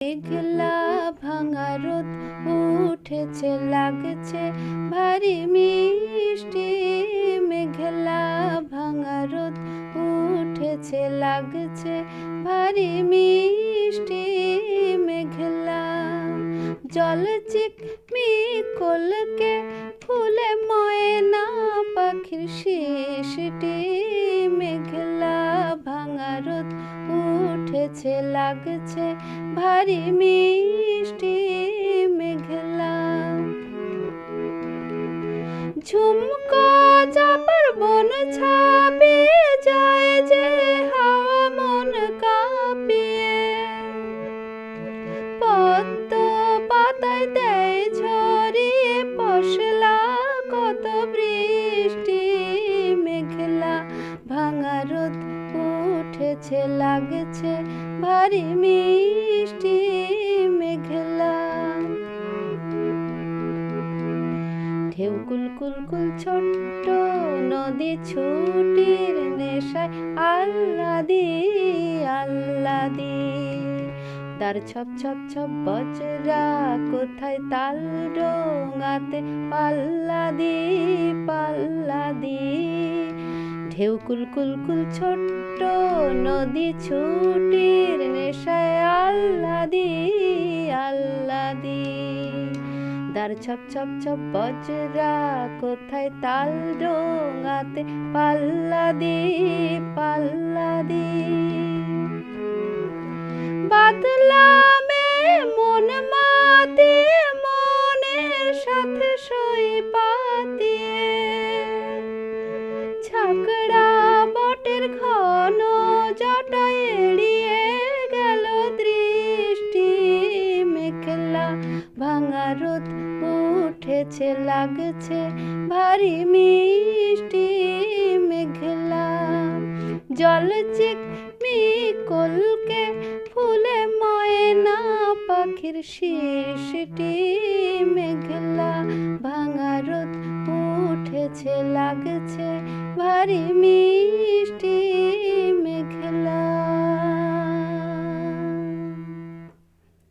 মেঘলা ভাঙা রোদ উঠেছে, লাগছে ভারী মিষ্টি। মেঘলা ভাঙা রোদ উঠেছে, লাগছে ভারী মিষ্টি। মেঘলা জল চিকমিকলকে ফুলে ময়না পাখির শিশটি। মেঘলা ভাঙা রোদ উঠেছে, লাগছে ভারী মিষ্টি। মেঘলা ঝুমকো চাপার বন ছাপিয়ে যায় যে হাওয়া মন কাঁপিয়ে। পদ্ম পাতায় দেয় ঝরিয়ে পশলা কত বৃষ্টি। মেঘলা ভাঙা রোদ উঠেছে, লাগছে ভারী মিষ্টি। মেঘলা ঢেউ কুলকুল ছোট্ট নদী ছুটির নেশায় আহ্লাদি আহ্লাদি। তার ছপ ছপ ছপ বজরা কোথায় তাল ডোঙাতে পাল্লাদি পাল্লাদি। ঢেউ কুলকুল ছোট্ট নদী ছুটির নেশায় আহ্লাদি আহ্লাদি। তার ছপ ছপ ছপ বজরা কোথায় তাল ডোঙাতে পাল্লাদি পাল্লাদি। বাদলামে মন মাতিয়ে মনের সাথে সই পাতিয়ে। ছাকড়া বটের ঘন জটা এড়িয়ে গেল দৃষ্টি। মেঘলা ভাঙা রোদ উঠেছে, লাগছে ভারী মিষ্টি। মেঘলা জল চিকমিকলকে ফুলে ময়না পাখির শিশটি। মেঘলা ভাঙা রোদ উঠেছে, লাগছে ভারী মিষ্টি।